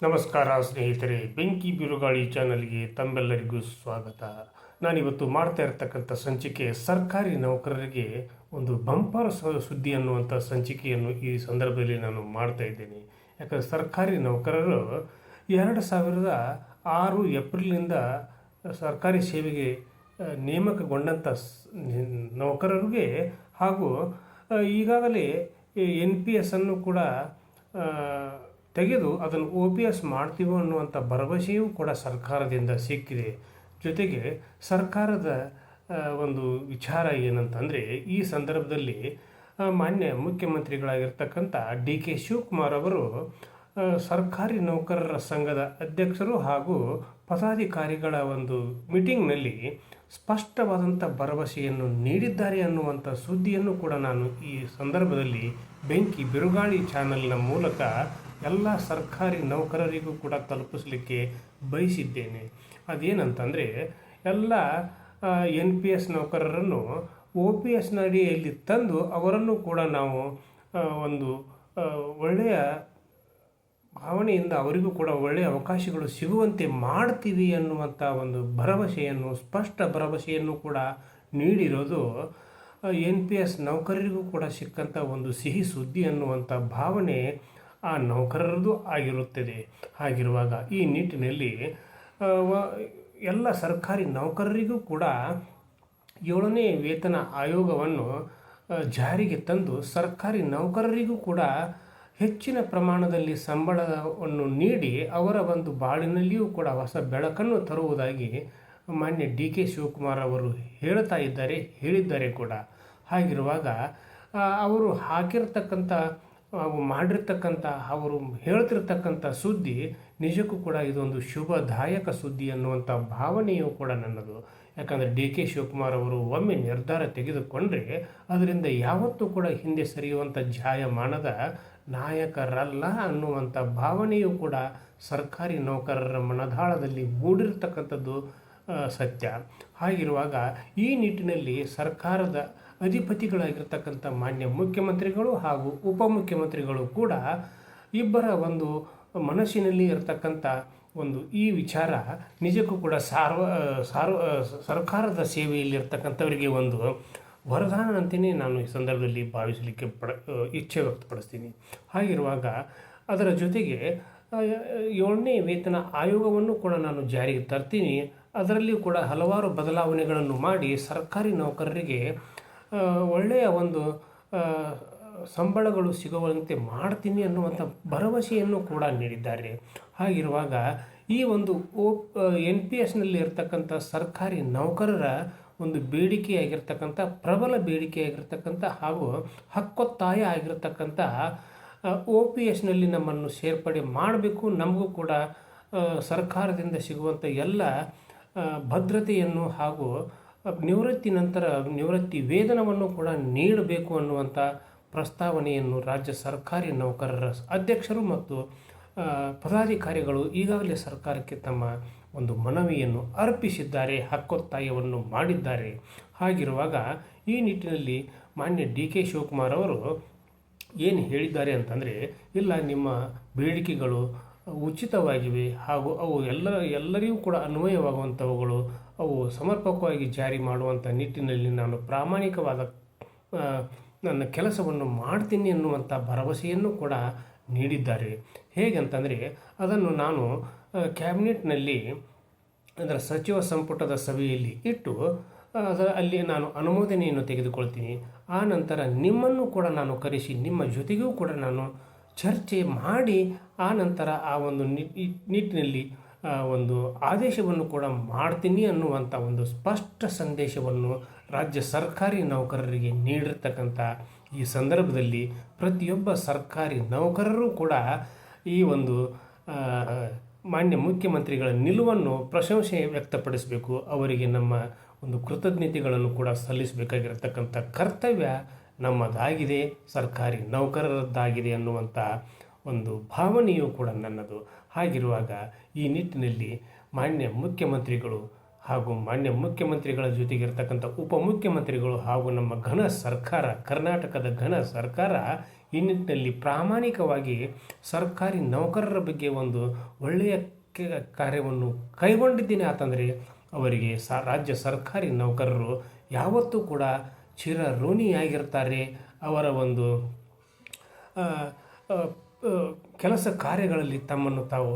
ನಮಸ್ಕಾರ ಸ್ನೇಹಿತರೆ, ಬೆಂಕಿ ಬಿರುಗಾಳಿ ಚಾನಲ್ಗೆ ತಮ್ಮೆಲ್ಲರಿಗೂ ಸ್ವಾಗತ. ನಾನಿವತ್ತು ಮಾಡ್ತಾ ಇರ್ತಕ್ಕಂಥ ಸಂಚಿಕೆ ಸರ್ಕಾರಿ ನೌಕರರಿಗೆ ಒಂದು ಬಂಪರ್ ಸುದ್ದಿ ಅನ್ನುವಂಥ ಸಂಚಿಕೆಯನ್ನು ಈ ಸಂದರ್ಭದಲ್ಲಿ ನಾನು ಮಾಡ್ತಾ ಇದ್ದೇನೆ. ಯಾಕಂದರೆ ಸರ್ಕಾರಿ ನೌಕರರು 2006 ಏಪ್ರಿಲ್ನಿಂದ ಸರ್ಕಾರಿ ಸೇವೆಗೆ ನೇಮಕಗೊಂಡಂಥ ನೌಕರರಿಗೆ ಹಾಗೂ ಈಗಾಗಲೇ NPS ಅನ್ನು ಕೂಡ ತೆಗೆದು ಅದನ್ನು OPS ಮಾಡ್ತೀವೋ ಅನ್ನುವಂಥ ಭರವಸೆಯೂ ಕೂಡ ಸರ್ಕಾರದಿಂದ ಸಿಕ್ಕಿದೆ. ಜೊತೆಗೆ ಸರ್ಕಾರದ ಒಂದು ವಿಚಾರ ಏನಂತಂದರೆ, ಈ ಸಂದರ್ಭದಲ್ಲಿ ಮಾನ್ಯ ಮುಖ್ಯಮಂತ್ರಿಗಳಾಗಿರ್ತಕ್ಕಂಥ DK ಶಿವಕುಮಾರ್ ಅವರು ಸರ್ಕಾರಿ ನೌಕರರ ಸಂಘದ ಅಧ್ಯಕ್ಷರು ಹಾಗೂ ಪದಾಧಿಕಾರಿಗಳ ಒಂದು ಮೀಟಿಂಗ್ನಲ್ಲಿ ಸ್ಪಷ್ಟವಾದಂಥ ಭರವಸೆಯನ್ನು ನೀಡಿದ್ದಾರೆ ಅನ್ನುವಂಥ ಸುದ್ದಿಯನ್ನು ಕೂಡ ನಾನು ಈ ಸಂದರ್ಭದಲ್ಲಿ ಬೆಂಕಿ ಬಿರುಗಾಳಿ ಚಾನಲ್ನ ಮೂಲಕ ಎಲ್ಲ ಸರ್ಕಾರಿ ನೌಕರರಿಗೂ ಕೂಡ ತಲುಪಿಸಲಿಕ್ಕೆ ಬಯಸಿದ್ದೇನೆ. ಅದೇನಂತಂದರೆ, ಎಲ್ಲ NPS ನೌಕರರನ್ನು OPSನ ಅಡಿಯಲ್ಲಿ ತಂದು ಅವರನ್ನು ಕೂಡ ನಾವು ಒಂದು ಒಳ್ಳೆಯ ಭಾವನೆಯಿಂದ ಅವರಿಗೂ ಕೂಡ ಒಳ್ಳೆಯ ಅವಕಾಶಗಳು ಸಿಗುವಂತೆ ಮಾಡ್ತೀವಿ ಅನ್ನುವಂಥ ಒಂದು ಭರವಸೆಯನ್ನು, ಸ್ಪಷ್ಟ ಭರವಸೆಯನ್ನು ಕೂಡ ನೀಡಿರೋದು NPS ನೌಕರರಿಗೂ ಕೂಡ ಸಿಕ್ಕಂಥ ಒಂದು ಸಿಹಿ ಸುದ್ದಿ ಅನ್ನುವಂಥ ಭಾವನೆ ಆ ನೌಕರರದು ಆಗಿರುತ್ತದೆ. ಹಾಗಿರುವಾಗ ಈ ನಿಟ್ಟಿನಲ್ಲಿ ಎಲ್ಲ ಸರ್ಕಾರಿ ನೌಕರರಿಗೂ ಕೂಡ 7ನೇ ವೇತನ ಆಯೋಗವನ್ನು ಜಾರಿಗೆ ತಂದು ಸರ್ಕಾರಿ ನೌಕರರಿಗೂ ಕೂಡ ಹೆಚ್ಚಿನ ಪ್ರಮಾಣದಲ್ಲಿ ಸಂಬಳವನ್ನು ನೀಡಿ ಅವರ ಒಂದು ಬಾಳಿನಲ್ಲಿಯೂ ಕೂಡ ಹೊಸ ಬೆಳಕನ್ನು ತರುವುದಾಗಿ ಮಾನ್ಯ DK ಶಿವಕುಮಾರ್ ಅವರು ಹೇಳಿದ್ದಾರೆ ಕೂಡ. ಹಾಗಿರುವಾಗ ಅವರು ಮಾಡಿರ್ತಕ್ಕಂಥ ಅವರು ಹೇಳ್ತಿರ್ತಕ್ಕಂಥ ಸುದ್ದಿ ನಿಜಕ್ಕೂ ಕೂಡ ಇದೊಂದು ಶುಭದಾಯಕ ಸುದ್ದಿ ಅನ್ನುವಂಥ ಭಾವನೆಯೂ ಕೂಡ ನನ್ನದು. ಯಾಕಂದರೆ DK ಶಿವಕುಮಾರ್ ಅವರು ಒಮ್ಮೆ ನಿರ್ಧಾರ ತೆಗೆದುಕೊಂಡ್ರೆ ಅದರಿಂದ ಯಾವತ್ತೂ ಕೂಡ ಹಿಂದೆ ಸರಿಯುವಂಥ ಜಾಯಮಾನದ ನಾಯಕರಲ್ಲ ಅನ್ನುವಂಥ ಭಾವನೆಯೂ ಕೂಡ ಸರ್ಕಾರಿ ನೌಕರರ ಮನದಾಳದಲ್ಲಿ ಮೂಡಿರ್ತಕ್ಕಂಥದ್ದು ಸತ್ಯ. ಹಾಗಿರುವಾಗ ಈ ನಿಟ್ಟಿನಲ್ಲಿ ಸರ್ಕಾರದ ಅಧಿಪತಿಗಳಾಗಿರ್ತಕ್ಕಂಥ ಮಾನ್ಯ ಮುಖ್ಯಮಂತ್ರಿಗಳು ಹಾಗೂ ಉಪಮುಖ್ಯಮಂತ್ರಿಗಳು ಕೂಡ ಇಬ್ಬರ ಒಂದು ಮನಸ್ಸಿನಲ್ಲಿ ಇರತಕ್ಕಂಥ ಒಂದು ಈ ವಿಚಾರ ನಿಜಕ್ಕೂ ಕೂಡ ಸರ್ಕಾರದ ಸೇವೆಯಲ್ಲಿರ್ತಕ್ಕಂಥವರಿಗೆ ಒಂದು ವರದಾನ ಅಂತಲೇ ನಾನು ಈ ಸಂದರ್ಭದಲ್ಲಿ ಭಾವಿಸಲಿಕ್ಕೆ ಇಚ್ಛೆ ವ್ಯಕ್ತಪಡಿಸ್ತೀನಿ. ಹಾಗಿರುವಾಗ ಅದರ ಜೊತೆಗೆ 7ನೇ ವೇತನ ಆಯೋಗವನ್ನು ಕೂಡ ನಾನು ಜಾರಿಗೆ ತರ್ತೀನಿ. ಅದರಲ್ಲಿಯೂ ಕೂಡ ಹಲವಾರು ಬದಲಾವಣೆಗಳನ್ನು ಮಾಡಿ ಸರ್ಕಾರಿ ನೌಕರರಿಗೆ ಒಳ್ಳೆಯ ಒಂದು ಸಂಬಳಗಳು ಸಿಗುವಂತೆ ಮಾಡ್ತೀನಿ ಅನ್ನುವಂಥ ಭರವಸೆಯನ್ನು ಕೂಡ ನೀಡಿದ್ದಾರೆ. ಹಾಗಿರುವಾಗ ಈ ಒಂದು NPSನಲ್ಲಿ ಇರ್ತಕ್ಕಂಥ ಸರ್ಕಾರಿ ನೌಕರರ ಒಂದು ಬೇಡಿಕೆಯಾಗಿರ್ತಕ್ಕಂಥ, ಪ್ರಬಲ ಬೇಡಿಕೆಯಾಗಿರ್ತಕ್ಕಂಥ ಹಾಗೂ ಹಕ್ಕೊತ್ತಾಯ ಆಗಿರ್ತಕ್ಕಂಥ OPSನಲ್ಲಿ ನಮ್ಮನ್ನು ಸೇರ್ಪಡೆ ಮಾಡಬೇಕು, ನಮಗೂ ಕೂಡ ಸರ್ಕಾರದಿಂದ ಸಿಗುವಂಥ ಎಲ್ಲ ಭದ್ರತೆಯನ್ನು ಹಾಗೂ ನಿವೃತ್ತಿ ನಂತರ ನಿವೃತ್ತಿ ವೇತನವನ್ನು ಕೂಡ ನೀಡಬೇಕು ಅನ್ನುವಂಥ ಪ್ರಸ್ತಾವನೆಯನ್ನು ರಾಜ್ಯ ಸರ್ಕಾರಿ ನೌಕರರ ಅಧ್ಯಕ್ಷರು ಮತ್ತು ಪದಾಧಿಕಾರಿಗಳು ಈಗಾಗಲೇ ಸರ್ಕಾರಕ್ಕೆ ತಮ್ಮ ಒಂದು ಮನವಿಯನ್ನು ಅರ್ಪಿಸಿದ್ದಾರೆ, ಹಕ್ಕೊತ್ತಾಯವನ್ನು ಮಾಡಿದ್ದಾರೆ. ಹಾಗಿರುವಾಗ ಈ ನಿಟ್ಟಿನಲ್ಲಿ ಮಾನ್ಯ DK ಶಿವಕುಮಾರ್ ಅವರು ಏನು ಹೇಳಿದ್ದಾರೆ ಅಂತಂದರೆ, ಇಲ್ಲ, ನಿಮ್ಮ ಬೇಡಿಕೆಗಳು ಉಚಿತವಾಗಿವೆ ಹಾಗೂ ಅವು ಎಲ್ಲರಿಗೂ ಕೂಡ ಅನ್ವಯವಾಗುವಂಥವುಗಳು, ಅವು ಸಮರ್ಪಕವಾಗಿ ಜಾರಿ ಮಾಡುವಂಥ ನಿಟ್ಟಿನಲ್ಲಿ ನಾನು ಪ್ರಾಮಾಣಿಕವಾದ ನನ್ನ ಕೆಲಸವನ್ನು ಮಾಡ್ತೀನಿ ಅನ್ನುವಂಥ ಭರವಸೆಯನ್ನು ಕೂಡ ನೀಡಿದ್ದಾರೆ. ಹೇಗಂತಂದರೆ, ಅದನ್ನು ನಾನು ಕ್ಯಾಬಿನೆಟ್ನಲ್ಲಿ ಅದರ ಸಚಿವ ಸಂಪುಟದ ಸಭೆಯಲ್ಲಿ ಇಟ್ಟು ಅಲ್ಲಿ ನಾನು ಅನುಮೋದನೆಯನ್ನು ತೆಗೆದುಕೊಳ್ತೀನಿ. ಆ ನಂತರ ನಿಮ್ಮನ್ನು ಕೂಡ ನಾನು ಕರೆಸಿ ನಿಮ್ಮ ಜೊತೆಗೂ ಕೂಡ ನಾನು ಚರ್ಚೆ ಮಾಡಿ ಆ ನಂತರ ಆ ಒಂದು ನಿಟ್ಟಿನಲ್ಲಿ ಒಂದು ಆದೇಶವನ್ನು ಕೂಡ ಮಾಡ್ತೀನಿ ಅನ್ನುವಂಥ ಒಂದು ಸ್ಪಷ್ಟ ಸಂದೇಶವನ್ನು ರಾಜ್ಯ ಸರ್ಕಾರಿ ನೌಕರರಿಗೆ ನೀಡಿರ್ತಕ್ಕಂಥ ಈ ಸಂದರ್ಭದಲ್ಲಿ ಪ್ರತಿಯೊಬ್ಬ ಸರ್ಕಾರಿ ನೌಕರರು ಕೂಡ ಈ ಒಂದು ಮಾನ್ಯ ಮುಖ್ಯಮಂತ್ರಿಗಳ ನಿಲುವನ್ನು ಪ್ರಶಂಸೆ ವ್ಯಕ್ತಪಡಿಸಬೇಕು. ಅವರಿಗೆ ನಮ್ಮ ಒಂದು ಕೃತಜ್ಞತೆಗಳನ್ನು ಕೂಡ ಸಲ್ಲಿಸಬೇಕಾಗಿರತಕ್ಕಂಥ ಕರ್ತವ್ಯ ನಮ್ಮದಾಗಿದೆ, ಸರ್ಕಾರಿ ನೌಕರರದ್ದಾಗಿದೆ ಅನ್ನುವಂಥ ಒಂದು ಭಾವನೆಯೂ ಕೂಡ ನನ್ನದು. ಹಾಗಿರುವಾಗ ಈ ನಿಟ್ಟಿನಲ್ಲಿ ಮಾನ್ಯ ಮುಖ್ಯಮಂತ್ರಿಗಳು ಹಾಗೂ ಮಾನ್ಯ ಮುಖ್ಯಮಂತ್ರಿಗಳ ಜೊತೆಗಿರ್ತಕ್ಕಂಥ ಉಪಮುಖ್ಯಮಂತ್ರಿಗಳು ಹಾಗೂ ನಮ್ಮ ಘನ ಸರ್ಕಾರ, ಕರ್ನಾಟಕದ ಘನ ಸರ್ಕಾರ ಈ ನಿಟ್ಟಿನಲ್ಲಿ ಪ್ರಾಮಾಣಿಕವಾಗಿ ಸರ್ಕಾರಿ ನೌಕರರ ಬಗ್ಗೆ ಒಂದು ಒಳ್ಳೆಯ ಕಾರ್ಯವನ್ನು ಕೈಗೊಂಡಿದ್ದೀನಿ ಅಂತಂದರೆ ಅವರಿಗೆ ರಾಜ್ಯ ಸರ್ಕಾರಿ ನೌಕರರು ಯಾವತ್ತೂ ಕೂಡ ಚಿರಋಣಿಯಾಗಿರ್ತಾರೆ. ಅವರ ಒಂದು ಕೆಲಸ ಕಾರ್ಯಗಳಲ್ಲಿ ತಮ್ಮನ್ನು ತಾವು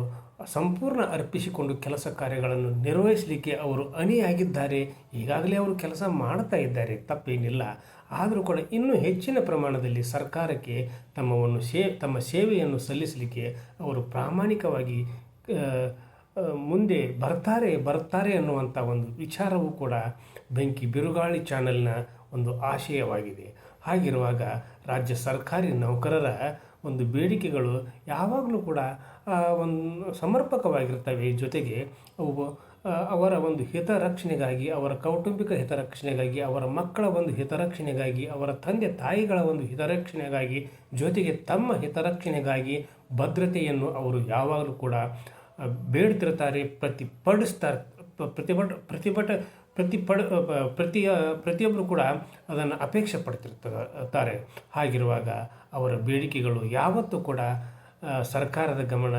ಸಂಪೂರ್ಣ ಅರ್ಪಿಸಿಕೊಂಡು ಕೆಲಸ ಕಾರ್ಯಗಳನ್ನು ನಿರ್ವಹಿಸಲಿಕ್ಕೆ ಅವರು ಅಣಿಯಾಗಿದ್ದಾರೆ. ಈಗಾಗಲೇ ಅವರು ಕೆಲಸ ಮಾಡ್ತಾ ಇದ್ದಾರೆ, ತಪ್ಪೇನಿಲ್ಲ. ಆದರೂ ಕೂಡ ಇನ್ನೂ ಹೆಚ್ಚಿನ ಪ್ರಮಾಣದಲ್ಲಿ ಸರ್ಕಾರಕ್ಕೆ ತಮ್ಮ ಸೇವೆಯನ್ನು ಸಲ್ಲಿಸಲಿಕ್ಕೆ ಅವರು ಪ್ರಾಮಾಣಿಕವಾಗಿ ಮುಂದೆ ಬರ್ತಾರೆ ಅನ್ನುವಂಥ ಒಂದು ವಿಚಾರವೂ ಕೂಡ ಬೆಂಕಿ ಬಿರುಗಾಳಿ ಚಾನೆಲ್ನ ಒಂದು ಆಶಯವಾಗಿದೆ. ಹಾಗಿರುವಾಗ ರಾಜ್ಯ ಸರ್ಕಾರಿ ನೌಕರರ ಒಂದು ಬೇಡಿಕೆಗಳು ಯಾವಾಗಲೂ ಕೂಡ ಒಂದು ಸಮರ್ಪಕವಾಗಿರ್ತವೆ. ಜೊತೆಗೆ ಅವು ಅವರ ಒಂದು ಹಿತರಕ್ಷಣೆಗಾಗಿ, ಅವರ ಕೌಟುಂಬಿಕ ಹಿತರಕ್ಷಣೆಗಾಗಿ, ಅವರ ಮಕ್ಕಳ ಒಂದು ಹಿತರಕ್ಷಣೆಗಾಗಿ, ಅವರ ತಂದೆ ತಾಯಿಗಳ ಒಂದು ಹಿತರಕ್ಷಣೆಗಾಗಿ, ಜೊತೆಗೆ ತಮ್ಮ ಹಿತರಕ್ಷಣೆಗಾಗಿ ಭದ್ರತೆಯನ್ನು ಅವರು ಯಾವಾಗಲೂ ಕೂಡ ಬೇಡ್ತಿರ್ತಾರೆ, ಪ್ರತಿಯೊಬ್ಬರು ಕೂಡ ಅದನ್ನು ಅಪೇಕ್ಷೆ ಪಡ್ತಿರ್ತಾರೆ. ಹಾಗಿರುವಾಗ ಅವರ ಬೇಡಿಕೆಗಳು ಯಾವತ್ತೂ ಕೂಡ ಸರ್ಕಾರದ ಗಮನ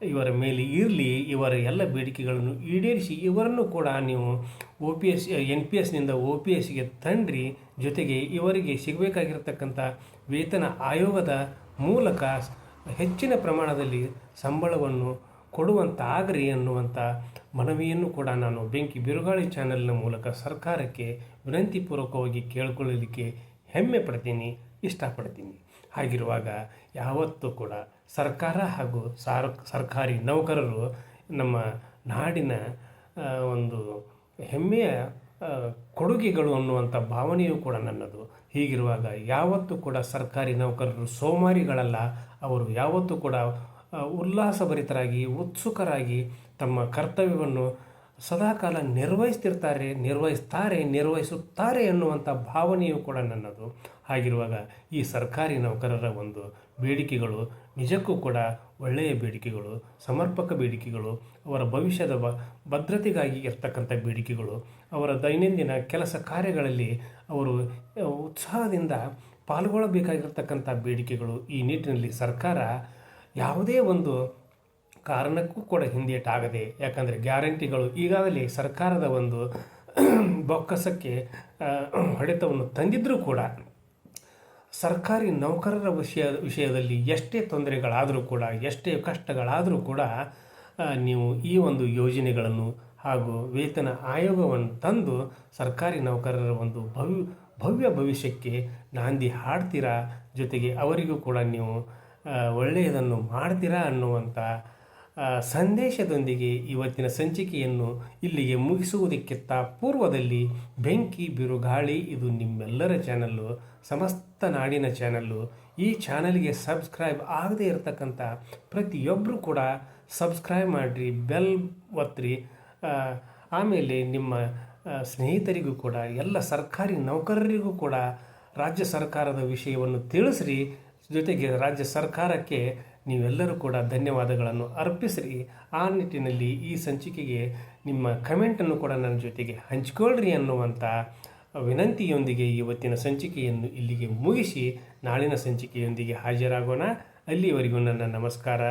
ಇವರ ಮೇಲೆ ಇರಲಿ. ಇವರ ಎಲ್ಲ ಬೇಡಿಕೆಗಳನ್ನು ಈಡೇರಿಸಿ ಇವರನ್ನು ಕೂಡ ನೀವು OPS NPSನಿಂದ OPSಗೆ ತಂಡ್ರಿ. ಜೊತೆಗೆ ಇವರಿಗೆ ಸಿಗಬೇಕಾಗಿರ್ತಕ್ಕಂಥ ವೇತನ ಆಯೋಗದ ಮೂಲಕ ಹೆಚ್ಚಿನ ಪ್ರಮಾಣದಲ್ಲಿ ಸಂಬಳವನ್ನು ಕೊಡುವಂತಾಗ್ರಿ ಅನ್ನುವಂಥ ಮನವಿಯನ್ನು ಕೂಡ ನಾನು ಬೆಂಕಿ ಬಿರುಗಾಳಿ ಚಾನೆಲ್ನ ಮೂಲಕ ಸರ್ಕಾರಕ್ಕೆ ವಿನಂತಿಪೂರ್ವಕವಾಗಿ ಕೇಳಿಕೊಳ್ಳಲಿಕ್ಕೆ ಹೆಮ್ಮೆ ಪಡ್ತೀನಿ, ಇಷ್ಟಪಡ್ತೀನಿ. ಹಾಗಿರುವಾಗ ಯಾವತ್ತೂ ಕೂಡ ಸರ್ಕಾರ ಹಾಗೂ ಸರ್ಕಾರಿ ನೌಕರರು ನಮ್ಮ ನಾಡಿನ ಒಂದು ಹೆಮ್ಮೆಯ ಕೊಡುಗೆಗಳು ಅನ್ನುವಂಥ ಭಾವನೆಯೂ ಕೂಡ ನನ್ನದು. ಹೀಗಿರುವಾಗ ಯಾವತ್ತೂ ಕೂಡ ಸರ್ಕಾರಿ ನೌಕರರು ಸೋಮಾರಿಗಳಲ್ಲ. ಅವರು ಯಾವತ್ತೂ ಕೂಡ ಉಲ್ಲಾಸಭರಿತರಾಗಿ, ಉತ್ಸುಕರಾಗಿ ತಮ್ಮ ಕರ್ತವ್ಯವನ್ನು ಸದಾಕಾಲ ನಿರ್ವಹಿಸುತ್ತಾರೆ ಅನ್ನುವಂಥ ಭಾವನೆಯು ಕೂಡ ನನ್ನದು. ಹಾಗಿರುವಾಗ ಈ ಸರ್ಕಾರಿ ನೌಕರರ ಒಂದು ಬೇಡಿಕೆಗಳು ನಿಜಕ್ಕೂ ಕೂಡ ಒಳ್ಳೆಯ ಬೇಡಿಕೆಗಳು, ಸಮರ್ಪಕ ಬೇಡಿಕೆಗಳು, ಅವರ ಭವಿಷ್ಯದ ಭದ್ರತೆಗಾಗಿ ಇರ್ತಕ್ಕಂಥ ಬೇಡಿಕೆಗಳು, ಅವರ ದೈನಂದಿನ ಕೆಲಸ ಕಾರ್ಯಗಳಲ್ಲಿ ಅವರು ಉತ್ಸಾಹದಿಂದ ಪಾಲ್ಗೊಳ್ಳಬೇಕಾಗಿರ್ತಕ್ಕಂಥ ಬೇಡಿಕೆಗಳು. ಈ ನಿಟ್ಟಿನಲ್ಲಿ ಸರ್ಕಾರ ಯಾವುದೇ ಒಂದು ಕಾರಣಕ್ಕೂ ಕೂಡ ಹಿಂದೇಟಾಗದೆ, ಯಾಕಂದರೆ ಗ್ಯಾರಂಟಿಗಳು ಈಗಾಗಲೇ ಸರ್ಕಾರದ ಒಂದು ಬೊಕ್ಕಸಕ್ಕೆ ಹೊಡೆತವನ್ನು ತಂದಿದ್ದರೂ ಕೂಡ ಸರ್ಕಾರಿ ನೌಕರರ ವಿಷಯದಲ್ಲಿ ಎಷ್ಟೇ ತೊಂದರೆಗಳಾದರೂ ಕೂಡ, ಎಷ್ಟೇ ಕಷ್ಟಗಳಾದರೂ ಕೂಡ ನೀವು ಈ ಒಂದು ಯೋಜನೆಗಳನ್ನು ಹಾಗೂ ವೇತನ ಆಯೋಗವನ್ನು ತಂದು ಸರ್ಕಾರಿ ನೌಕರರ ಒಂದು ಭವ್ಯ ಭವಿಷ್ಯಕ್ಕೆ ನಾಂದಿ ಹಾಡ್ತೀರಾ. ಜೊತೆಗೆ ಅವರಿಗೂ ಕೂಡ ನೀವು ಒಳ್ಳೆಯದನ್ನು ಮಾಡ್ತೀರಾ ಅನ್ನುವಂಥ ಸಂದೇಶದೊಂದಿಗೆ ಇವತ್ತಿನ ಸಂಚಿಕೆಯನ್ನು ಇಲ್ಲಿಗೆ ಮುಗಿಸುವುದಕ್ಕಿಂತ ಪೂರ್ವದಲ್ಲಿ ಬೆಂಕಿ ಬಿರುಗಾಳಿ ಇದು ನಿಮ್ಮೆಲ್ಲರ ಚಾನಲ್ಲು, ಸಮಸ್ತ ನಾಡಿನ ಚಾನಲ್ಲು. ಈ ಚಾನಲ್ಗೆ ಸಬ್ಸ್ಕ್ರೈಬ್ ಆಗದೇ ಇರತಕ್ಕಂಥ ಪ್ರತಿಯೊಬ್ಬರು ಕೂಡ ಸಬ್ಸ್ಕ್ರೈಬ್ ಮಾಡಿರಿ, ಬೆಲ್ ಒತ್ತಿರಿ. ಆಮೇಲೆ ನಿಮ್ಮ ಸ್ನೇಹಿತರಿಗೂ ಕೂಡ, ಎಲ್ಲ ಸರ್ಕಾರಿ ನೌಕರರಿಗೂ ಕೂಡ ರಾಜ್ಯ ಸರ್ಕಾರದ ವಿಷಯವನ್ನು ತಿಳಿಸ್ರಿ. ಜೊತೆಗೆ ರಾಜ್ಯ ಸರ್ಕಾರಕ್ಕೆ ನೀವೆಲ್ಲರೂ ಕೂಡ ಧನ್ಯವಾದಗಳನ್ನು ಅರ್ಪಿಸ್ರಿ. ಆ ನಿಟ್ಟಿನಲ್ಲಿ ಈ ಸಂಚಿಕೆಗೆ ನಿಮ್ಮ ಕಮೆಂಟನ್ನು ಕೂಡ ನನ್ನ ಜೊತೆಗೆ ಹಂಚಿಕೊಳ್ಳ್ರಿ ಅನ್ನುವಂಥ ವಿನಂತಿಯೊಂದಿಗೆ ಇವತ್ತಿನ ಸಂಚಿಕೆಯನ್ನು ಇಲ್ಲಿಗೆ ಮುಗಿಸಿ ನಾಳಿನ ಸಂಚಿಕೆಯೊಂದಿಗೆ ಹಾಜರಾಗೋಣ. ಅಲ್ಲಿವರೆಗೂ ನನ್ನ ನಮಸ್ಕಾರ.